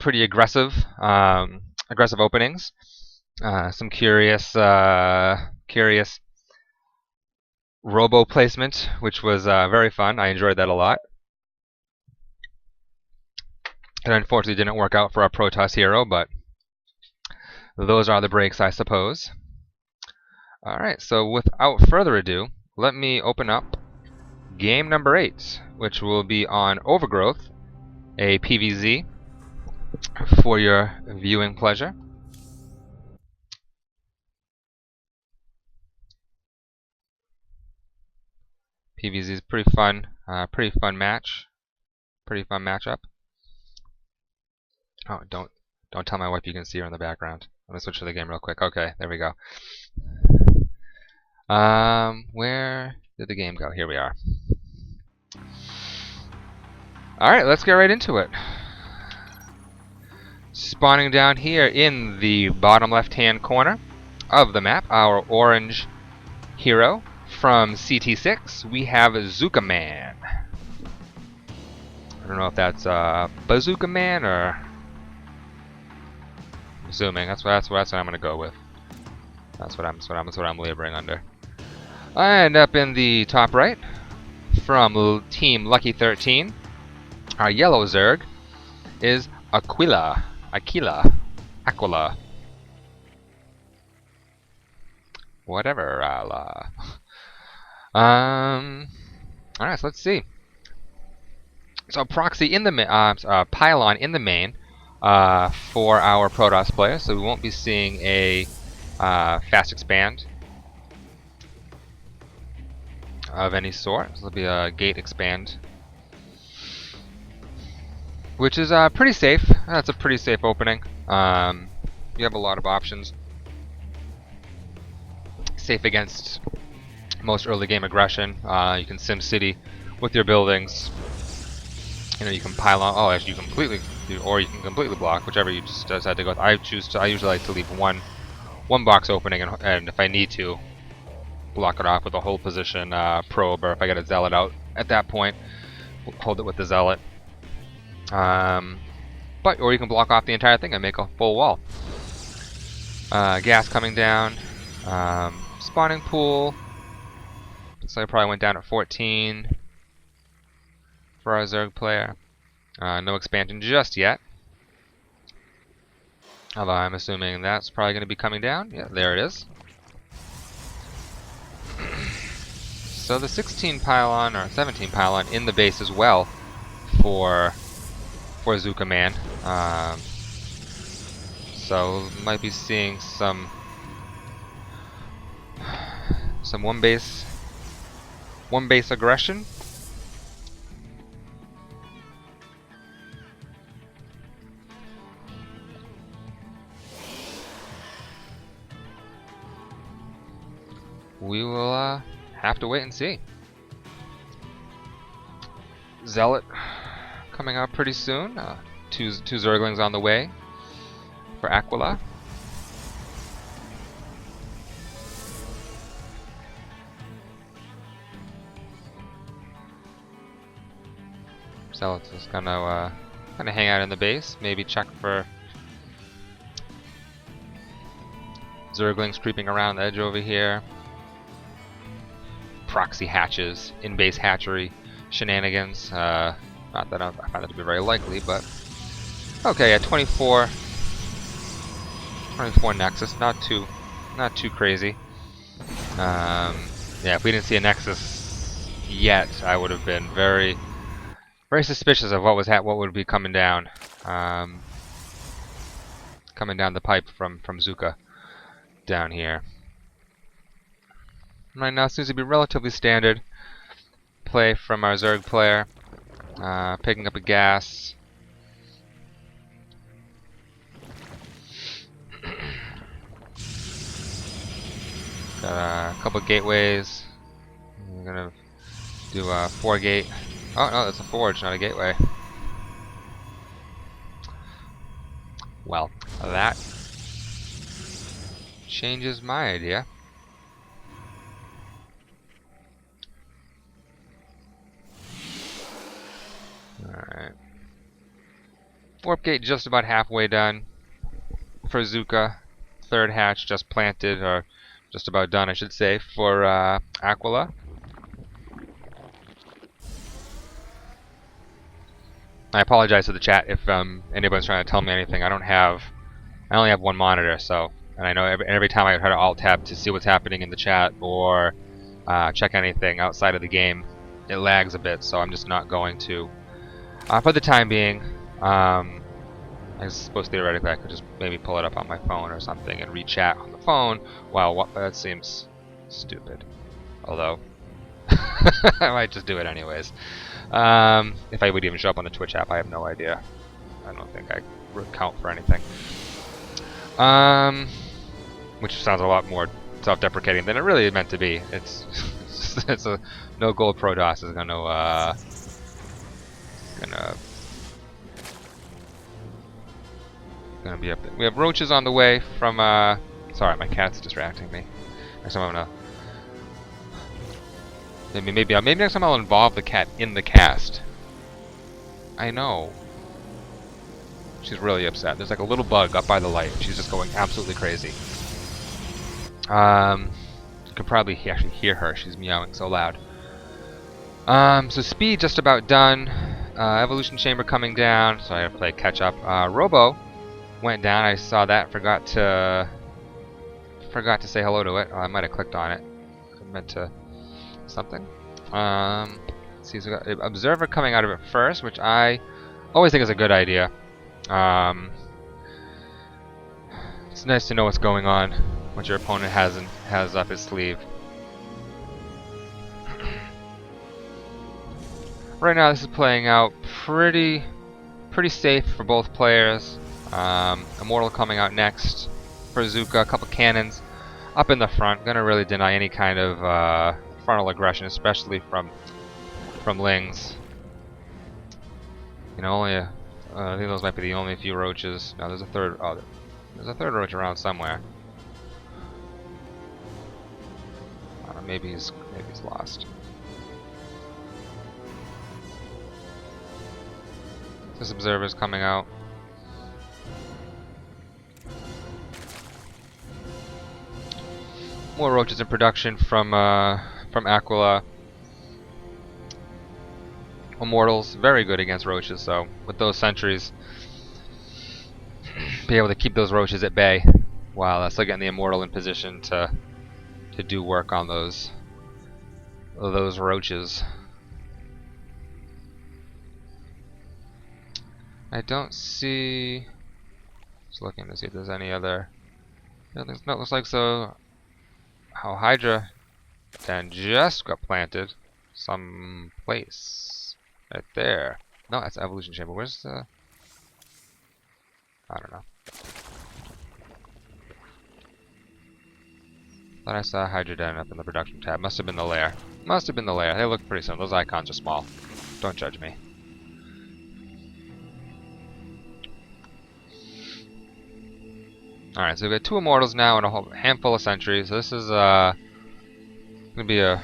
pretty aggressive, aggressive openings. Some curious robo placement, which was very fun. I enjoyed that a lot. It unfortunately didn't work out for our Protoss hero, but those are the breaks, I suppose. Alright, so without further ado, let me open up game number 8, which will be on Overgrowth, a PVZ, for your viewing pleasure. PVZ is pretty fun match, pretty fun matchup. Oh, don't tell my wife you can see her in the background. I'm gonna switch to the game real quick. Okay, there we go. Where did the game go? Here we are. Alright, let's get right into it. Spawning down here in the bottom left-hand corner of the map, our orange hero from CTsix, we have Zookaman. I don't know if that's Bazookaman or... I'm assuming that's what I'm gonna go with. That's what I'm laboring under. And up in the top right, from Team Luck13, our yellow Zerg is Aquila. Whatever. Alright, so let's see. So proxy in the pylon in the main for our Protoss player, so we won't be seeing a fast expand of any sort. So it'll be a gate expand, which is pretty safe. That's a pretty safe opening. You have a lot of options. Safe against most early game aggression. You can SimCity with your buildings. You know, you can pile on. Oh, actually, you completely, or you can completely block, whichever you just decide to go with. I usually like to leave one box opening, and if I need to, block it off with a hold position probe, or if I get a zealot out at that point, hold it with the zealot. Or you can block off the entire thing and make a full wall. Gas coming down. Spawning pool. So I probably went down at 14 for our Zerg player. No expansion just yet. Although I'm assuming that's probably going to be coming down. Yeah, there it is. So the 16 pylon or 17 pylon in the base as well for Zookaman. So might be seeing some one base aggression. We will have to wait and see. Zealot coming out pretty soon. Two Zerglings on the way for Aquila. Zealot's just gonna hang out in the base. Maybe check for Zerglings creeping around the edge over here. Proxy hatches, in-base hatchery shenanigans. Not that I find that to be very likely, but okay. At 24 Nexus, not too crazy. Yeah, if we didn't see a Nexus yet, I would have been very suspicious of what would be coming down, the pipe from Zooka down here. Right now, it seems to be relatively standard play from our Zerg player. Picking up a gas. Got a couple gateways. We're gonna do a 4-gate. Oh no, that's a forge, not a gateway. Well, that changes my idea. Alright. Warp gate just about halfway done for Zooka. Third hatch just planted, or just about done, I should say, for Aquila. I apologize to the chat if anybody's trying to tell me anything. I only have one monitor, so, and I know every time I try to alt tab to see what's happening in the chat or check anything outside of the game, it lags a bit. So I'm just not going to. For the time being, I suppose theoretically I could just maybe pull it up on my phone or something and re-chat on the phone. Wow, that seems stupid. Although, I might just do it anyways. If I would even show up on the Twitch app, I have no idea. I don't think I would count for anything. Which sounds a lot more self-deprecating than it really is meant to be. It's a no gold Protoss is gonna be up there. We have roaches on the way from sorry, my cat's distracting me. Next time I'm gonna maybe next time I'll involve the cat in the cast. I know. She's really upset. There's like a little bug up by the light. She's just going absolutely crazy. You can probably actually hear her. She's meowing so loud. So speed just about done. Evolution chamber coming down. So I have to play catch up. Robo went down. I saw that. Forgot to say hello to it. I might have clicked on it. I meant to something. Let's see, so we got Observer coming out of it first, which I always think is a good idea. It's nice to know what's going on, what your opponent has up his sleeve. Right now, this is playing out pretty safe for both players. Immortal coming out next for Zooka. A couple cannons up in the front, gonna really deny any kind of frontal aggression, especially from Lings. You know, only I think those might be the only few roaches. No, there's a third. Oh, there's a third roach around somewhere. Maybe he's lost. This observer's coming out. More roaches in production from Aquila. Immortals, very good against roaches, so with those sentries, be able to keep those roaches at bay while still getting the Immortal in position to do work on those roaches. I don't see. Just looking to see if there's any other. No, it looks like so. How Hydra then just got planted someplace right there. No, that's evolution chamber. Where's the? I don't know. Thought I saw Hydra den up in the production tab. Must have been the lair. Must have been the lair. They look pretty similar. Those icons are small. Don't judge me. Alright, so we've got 2 Immortals now and a whole handful of sentries. So this is going to be a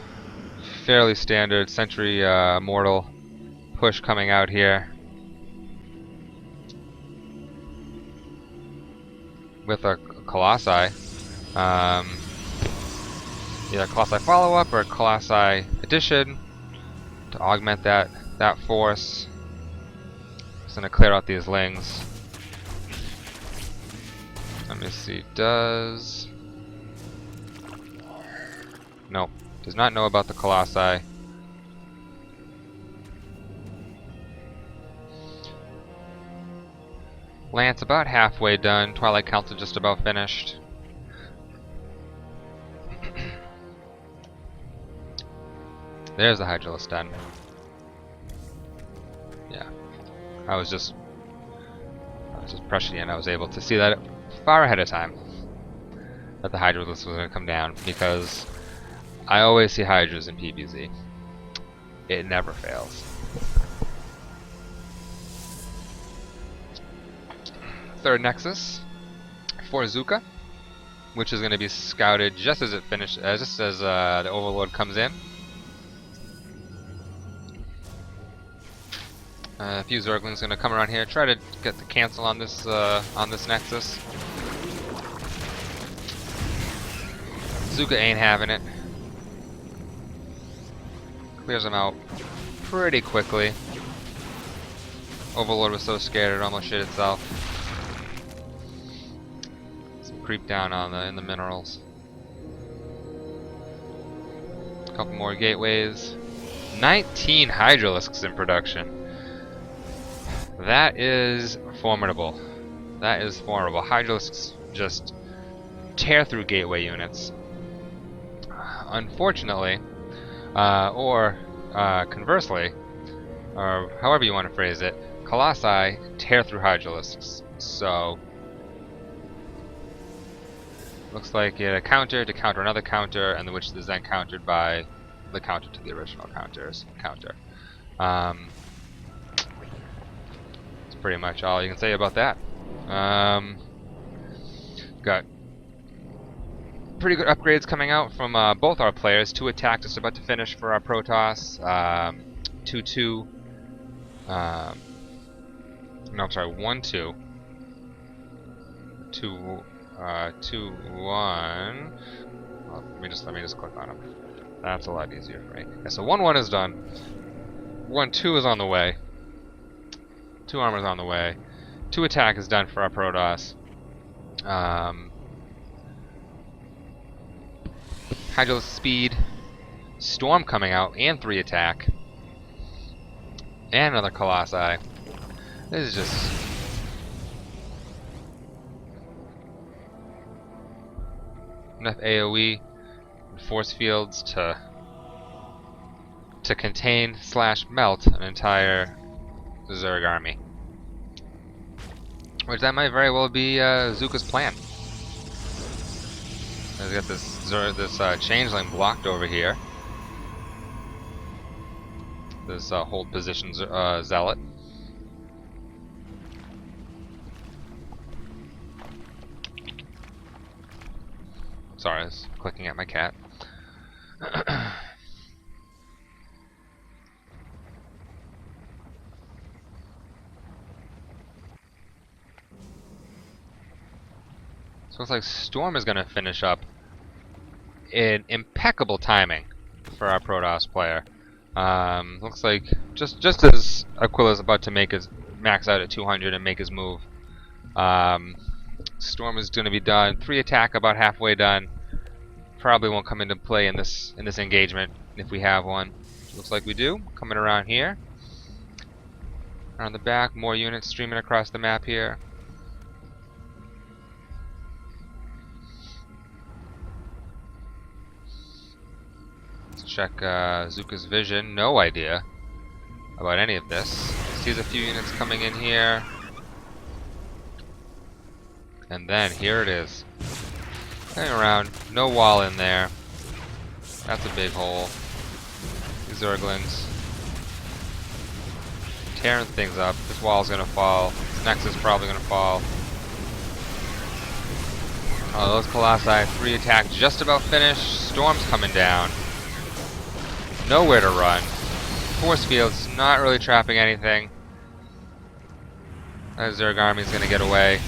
fairly standard sentry Immortal push coming out here. With a Colossi. Either a Colossi follow-up or a Colossi addition to augment that force. Just going to clear out these Lings. Let me see, does... Nope, does not know about the Colossi. Lance about halfway done, Twilight Council just about finished. There's the Hydralisk den. Yeah, I was just prescient. I was able to see that far ahead of time that the Hydralisk was going to come down, because I always see Hydras in PvZ. It never fails. Third Nexus for Zooka, which is going to be scouted just as it finishes, just as the Overlord comes in. A few Zerglings gonna come around here, try to get the cancel on this Nexus. Zooka ain't having it. Clears him out pretty quickly. Overlord was so scared it almost shit itself. Some creep down on in the minerals. A couple more gateways. 19 Hydralisks in production. That is formidable. That is formidable. Hydralisks just tear through gateway units. Unfortunately, or conversely, or however you want to phrase it, Colossi tear through Hydralisks. So, looks like a counter to counter another counter, and which is then countered by the counter to the original counter. That's pretty much all you can say about that. Got pretty good upgrades coming out from both our players. 2 attacks just about to finish for our Protoss. 2-2. No, I'm sorry, 1-2. 2-1. Well, let me just click on them. That's a lot easier for me. Yeah, so 1-1 is done. 1-2 is on the way. 2 armor is on the way. 2 attack is done for our Protoss. Hydralisk speed, Storm coming out, and 3 attack, and another Colossi. This is just enough AoE and force fields to contain / melt an entire Zerg army. Which that might very well be Zooka's plan. He's got this changeling blocked over here. This hold position zealot. Sorry, I was clicking at my cat. So it's like Storm is going to finish up in impeccable timing for our Protoss player. Looks like just as Aquila is about to make his max out at 200 and make his move, Storm is going to be done. 3 attack, about halfway done. Probably won't come into play in this engagement if we have one. Looks like we do. Coming around here, around the back, more units streaming across the map here. Check Zooka's vision. No idea about any of this. Sees a few units coming in here. And then here it is. Hang around. No wall in there. That's a big hole. These Zerglings tearing things up. This wall's gonna fall. This Nexus is probably gonna fall. Oh, those Colossi, 3 attack just about finished. Storm's coming down. Nowhere to run. Force fields not really trapping anything. That Zerg army's gonna get away.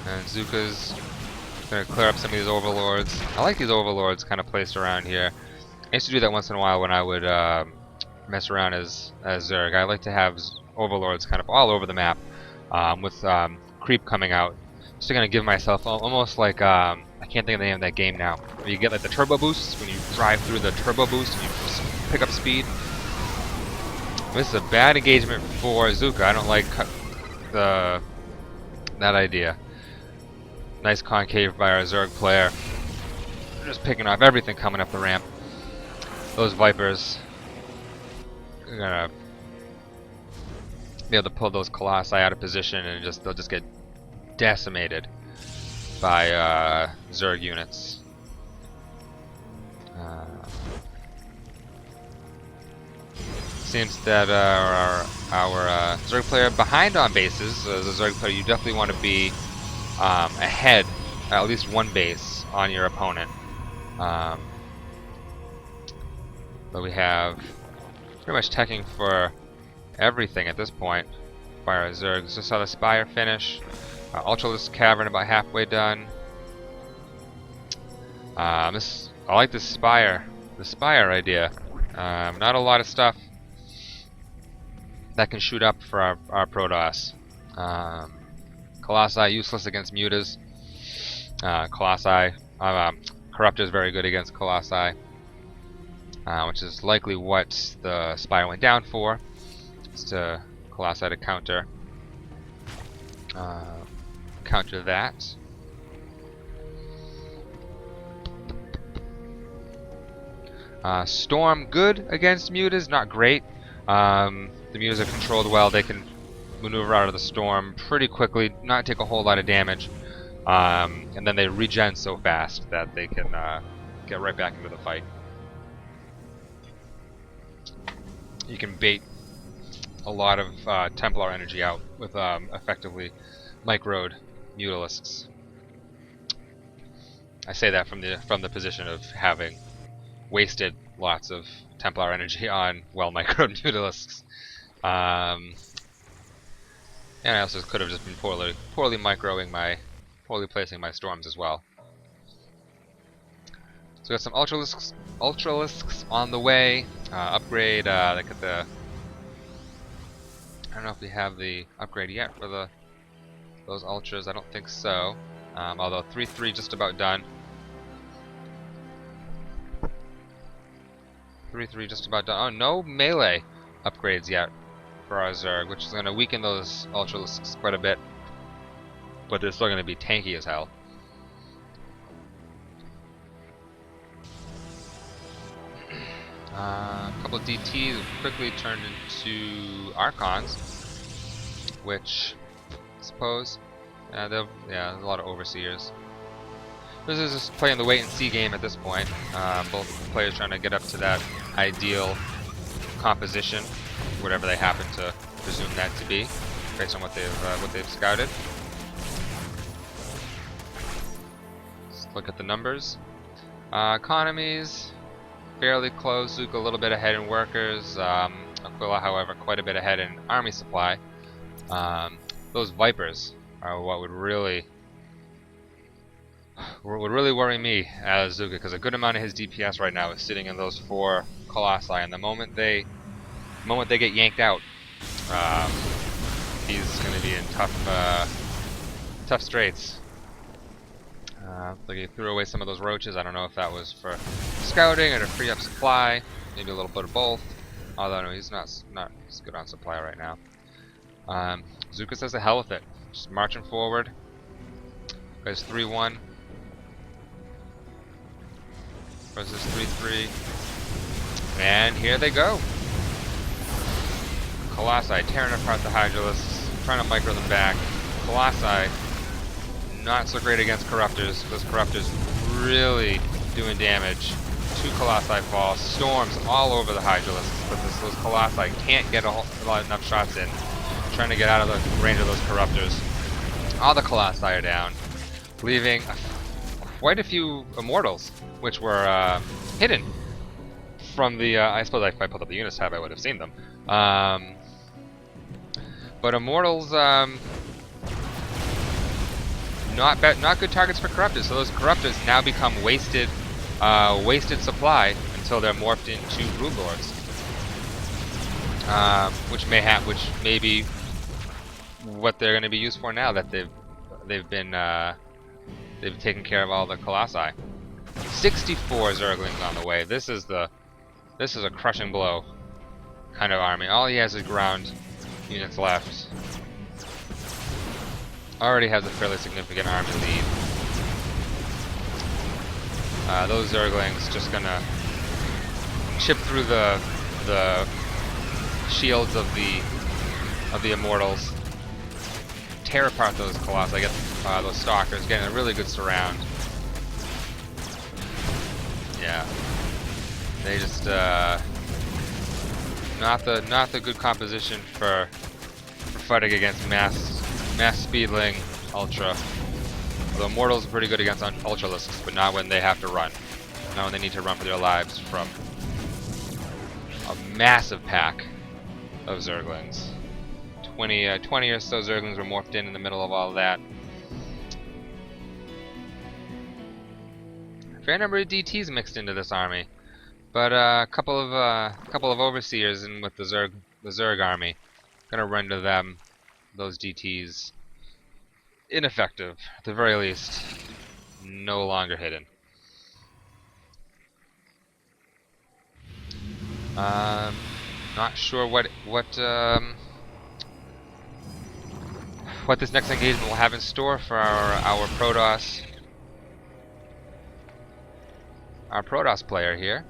And Zooka's gonna clear up some of these overlords. I like these overlords kind of placed around here. I used to do that once in a while when I would mess around as Zerg. I like to have overlords kind of all over the map with creep coming out. Just gonna give myself almost like I can't think of the name of that game now. Where you get like the turbo boosts when you drive through the turbo boost and you pick up speed. This is a bad engagement for Zooka. I don't like that idea. Nice concave by our Zerg player. Just picking off everything coming up the ramp. Those Vipers are gonna be able to pull those Colossi out of position, and they'll just get decimated by Zerg units. Seems that our Zerg player behind on bases. As a Zerg player, you definitely want to be ahead, at least one base on your opponent. But we have pretty much teching for everything at this point. Fire Zergs. Just saw the Spire finish. Ultralisk Cavern about halfway done. I like the Spire idea. Not a lot of stuff that can shoot up for our Protoss. Colossi useless against Mutas. Corruptor is very good against Colossi, which is likely what the Spire went down for. It's to Colossi to counter that. Storm good against Mutas, not great. The Mutas are controlled well. They can maneuver out of the storm pretty quickly, not take a whole lot of damage, and then they regen so fast that they can get right back into the fight. You can bait a lot of Templar energy out with effectively microed Mutalisks. I say that from the position of having wasted lots of Templar energy on well-microed Mutalisks. And I also could have just been poorly placing my storms as well. So we got some Ultralisks on the way. Upgrade, like at the... I don't know if we have the upgrade yet for those Ultras. I don't think so. Although 3-3 just about done. 3-3 just about done. Oh, no melee upgrades yet for our Zerg, which is going to weaken those Ultralisks quite a bit. But they're still going to be tanky as hell. A couple of DTs quickly turned into Archons, which I suppose, there's a lot of Overseers. This is just playing the wait and see game at this point. Both players trying to get up to that ideal composition, whatever they happen to presume that to be, based on what they've scouted. Let's look at the numbers. Economies fairly close. Zook a little bit ahead in workers. Aquila, however, quite a bit ahead in army supply. Those Vipers are what would really worry me as Zooka, because a good amount of his DPS right now is sitting in those 4 Colossi, and the moment they get yanked out, he's going to be in tough straits. Like he threw away some of those roaches. I don't know if that was for scouting or to free up supply, maybe a little bit of both. Although no, he's not as good on supply right now. Zooka says the hell with it, just marching forward. Guys 3-1 versus 3-3, and here they go. Colossi tearing apart the Hydralisks, trying to micro them back. Colossi not so great against Corruptors. Those Corruptors really doing damage. 2 Colossi fall. Storms all over the Hydralisks, but those Colossi can't get enough shots in. Trying to get out of the range of those Corruptors. All the Colossi are down, leaving quite a few Immortals, which were hidden from the... I suppose if I pulled up the units tab, I would have seen them. But Immortals... not good targets for Corruptors, so those Corruptors now become wasted supply until they're morphed into Broodlords, which may be what they're going to be used for now that they've taken care of all the Colossi. 64 Zerglings on the way. This is a crushing blow kind of army. All he has is ground units left. Already has a fairly significant army lead. Those Zerglings just gonna chip through the shields of the Immortals, tear apart those Colossi, get those Stalkers, getting a really good surround. Yeah, they just not the good composition for fighting against mass speedling Ultra The Immortals are pretty good against Ultralisks, but not when they have to run. Not when they need to run for their lives from a massive pack of Zerglings. 20 or so Zerglings were morphed in the middle of all of that. A fair number of DTs mixed into this army, but a couple of overseers in with the Zerg army. Gonna render those DTs ineffective, at the very least, no longer hidden. Not sure what this next engagement will have in store for our Protoss player here.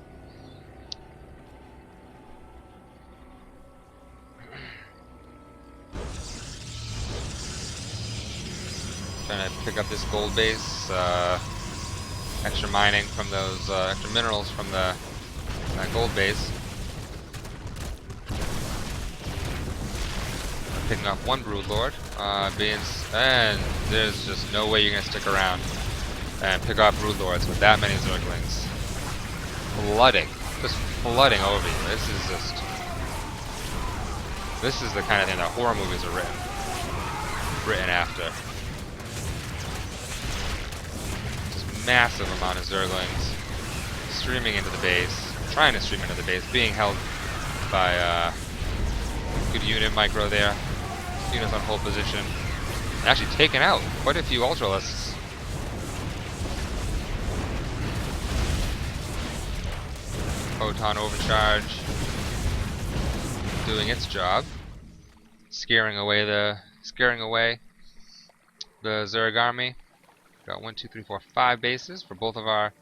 Trying to pick up this gold base, extra mining from those extra minerals from that gold base. Picking up one Broodlord, and there's just no way you're gonna stick around and pick up Broodlords with that many Zerglings just flooding over you. This is the kind of thing that horror movies are written after. Massive amount of Zerglings streaming into the base, trying to stream into the base, being held by good unit micro there. Units on hold position. Actually taken out quite a few Ultralisks. Photon overcharge doing its job, scaring away the Zerg army. Got 1, 2, 3, 4, 5 bases for both of our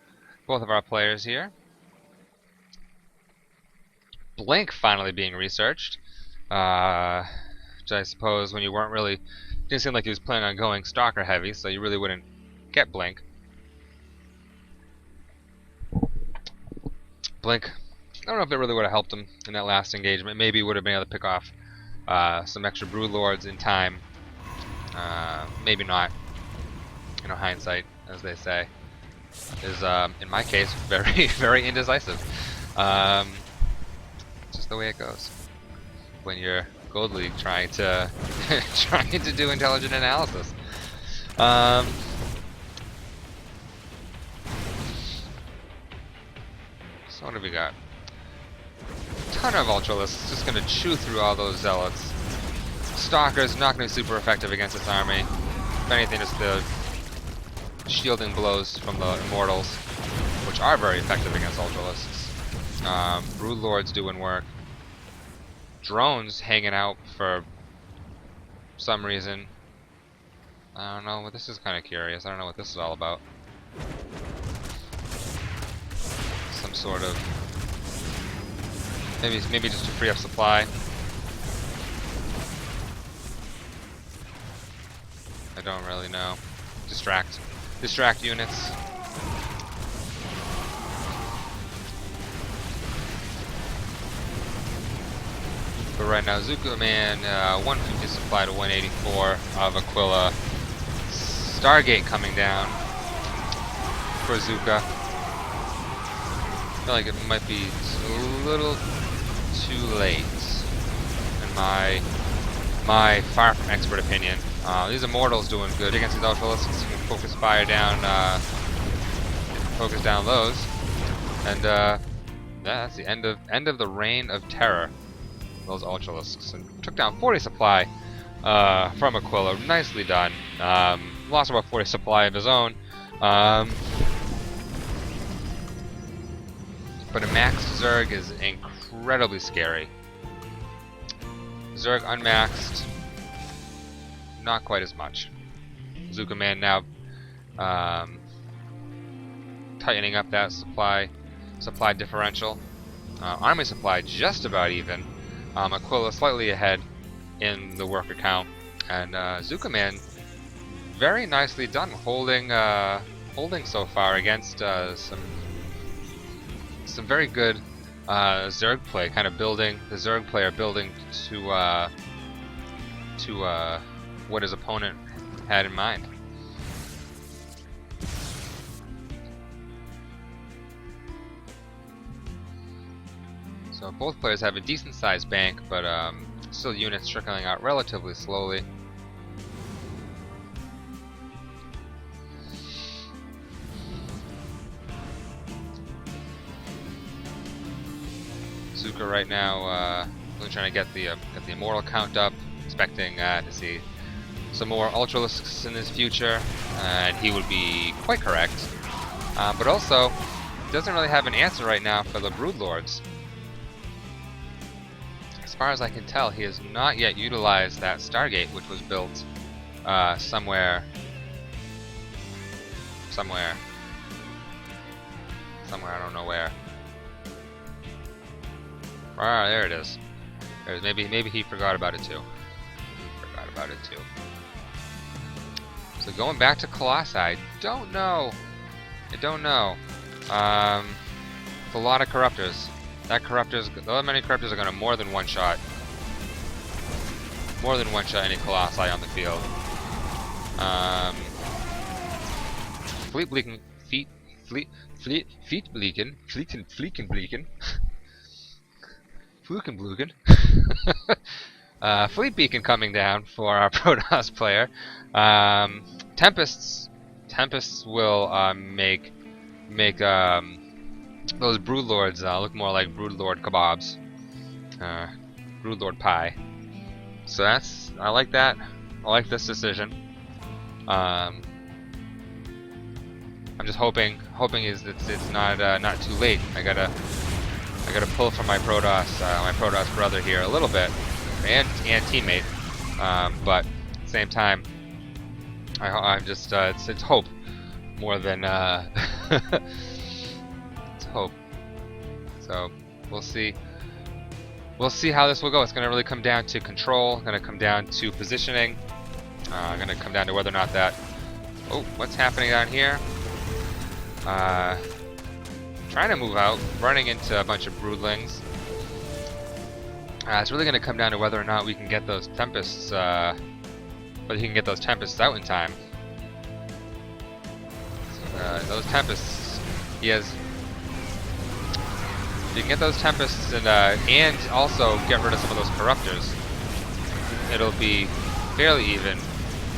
players here. Blink finally being researched, which I suppose when you weren't really, didn't seem like he was planning on going Stalker heavy, so you really wouldn't get Blink. Blink, I don't know if it really would have helped him in that last engagement. Maybe he would have been able to pick off some extra Broodlords in time. Maybe not. You know, hindsight, as they say, is in my case very, very indecisive. Just the way it goes when you're Gold League trying to do intelligent analysis. So what have we got? Ton of Ultralisks just gonna chew through all those Zealots. Stalker's not gonna be super effective against this army. If anything, it's the shielding blows from the Immortals, which are very effective against Ultralisks. Broodlords doing work. Drones hanging out for some reason. I don't know, but this is kind of curious. I don't know what this is all about. Some sort of maybe just to free up supply. I don't really know. Distract units. But right now, Zookaman, 150 supply to 184 of Aquila. Stargate coming down for Zuka. I feel like it might be a little too late, in my far from expert opinion. These Immortals doing good against these Ultralisks. You can focus fire down, focus down those, and yeah, that's the end of the reign of terror. Those Ultralisks, and took down 40 supply from Aquila. Nicely done. Lost about 40 supply of his own. But a maxed Zerg is incredibly scary. Zerg unmaxed, not quite as much. Zookaman now tightening up that supply differential. Army supply just about even. Aquila slightly ahead in the worker count, and Zookaman very nicely done, holding so far against some very good Zerg play, kind of building the Zerg player building to what his opponent had in mind. So both players have a decent sized bank, but still units trickling out relatively slowly. Zuka right now really trying to get the immortal count up, expecting to see some more Ultralisks in his future, and he would be quite correct. But also, doesn't really have an answer right now for the Broodlords. As far as I can tell, he has not yet utilized that Stargate, which was built somewhere, I don't know where. Ah, there it is. Maybe he forgot about it too. So going back to Colossi, I don't know. It's a lot of Corruptors. Those many Corruptors are going to more than one-shot any Colossi on the field. Fleekenbluken. Fleet Beacon coming down for our Protoss player. Tempests will make those Broodlords look more like Broodlord kebabs, Broodlord pie. So I like that. I like this decision. I'm just hoping it's not too late. I gotta pull from my Protoss brother here a little bit, and teammate. But at the same time, I'm just it's hope more than it's hope. So we'll see. We'll see how this will go. It's going to really come down to control. Going to come down to positioning. Going to come down to whether or not that. Oh, what's happening down here? Trying to move out, running into a bunch of broodlings. It's really going to come down to whether or not we can get those tempests. Whether he can get those tempests out in time. Those tempests, he has. If you can get those tempests and also get rid of some of those corruptors, it'll be fairly even.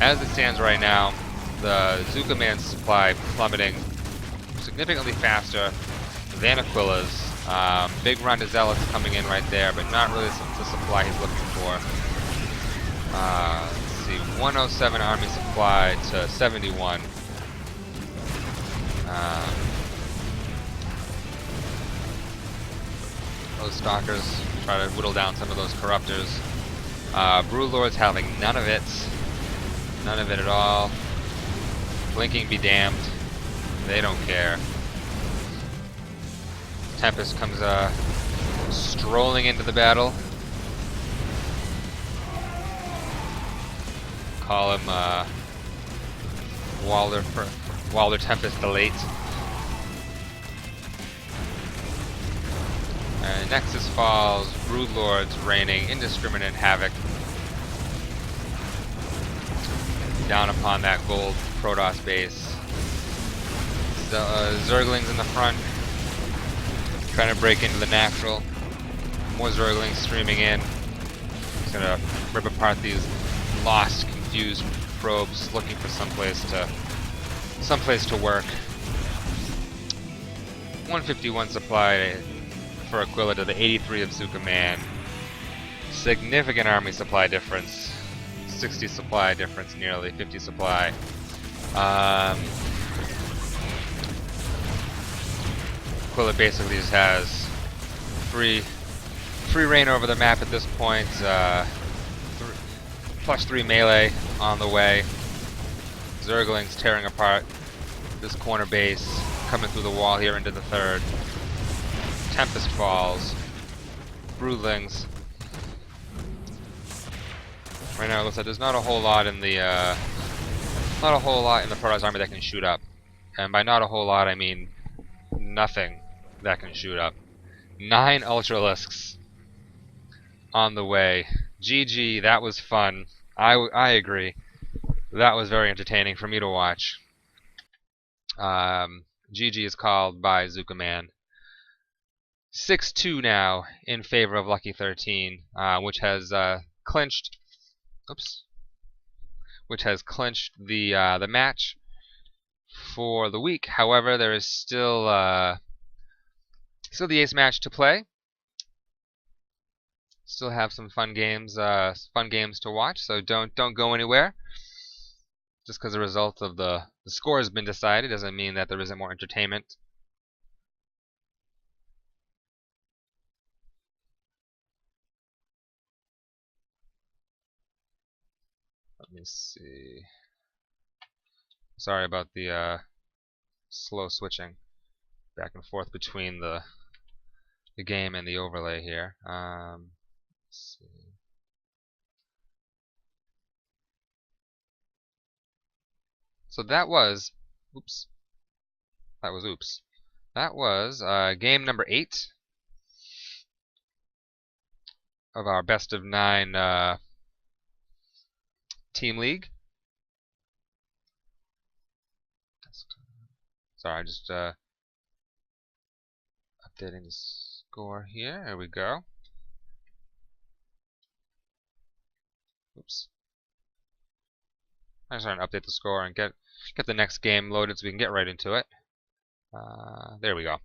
As it stands right now, the Zookaman supply plummeting significantly faster than Aquila's. Big run to Zealots coming in right there, but not really the supply he's looking for. Let's see, 107 army supply to 71. Those stalkers try to whittle down some of those corruptors. Broodlords having none of it. None of it at all. Blinking be damned. They don't care. Tempest comes strolling into the battle. Call him Walder Tempest the Late. Nexus falls, Broodlords raining indiscriminate havoc down upon that gold Protoss base. Zerglings in the front, trying to break into the natural. More Zerglings streaming in. Just gonna rip apart these lost, confused probes, looking for someplace to work. 151 supply for Aquila to the 83 of Zookaman. Significant army supply difference. 60 supply difference, nearly 50 supply. Aquila basically just has free reign over the map at this point. +3 melee on the way. Zerglings tearing apart this corner base, coming through the wall here into the third. Tempest falls. Broodlings. Right now it looks like there's not a whole lot in the Protoss army that can shoot up. And by not a whole lot I mean nothing that can shoot up. 9 Ultralisks on the way. GG, that was fun. I agree. That was very entertaining for me to watch. GG is called by Zookaman. 6-2 now in favor of Lucky13, which has clinched. Oops. Which has clinched the match for the week. However, there is still the ace match to play. Still have some fun games to watch. So don't go anywhere. Just because the result of the score has been decided doesn't mean that there isn't more entertainment. Let me see. Sorry about the slow switching back and forth between the game and the overlay here. Let's see. So that was, oops. That was oops. That was game number 8 of our best of 9 team league. Sorry, just updating the score here. There we go. Oops. I'm just trying to update the score and get the next game loaded so we can get right into it. There we go.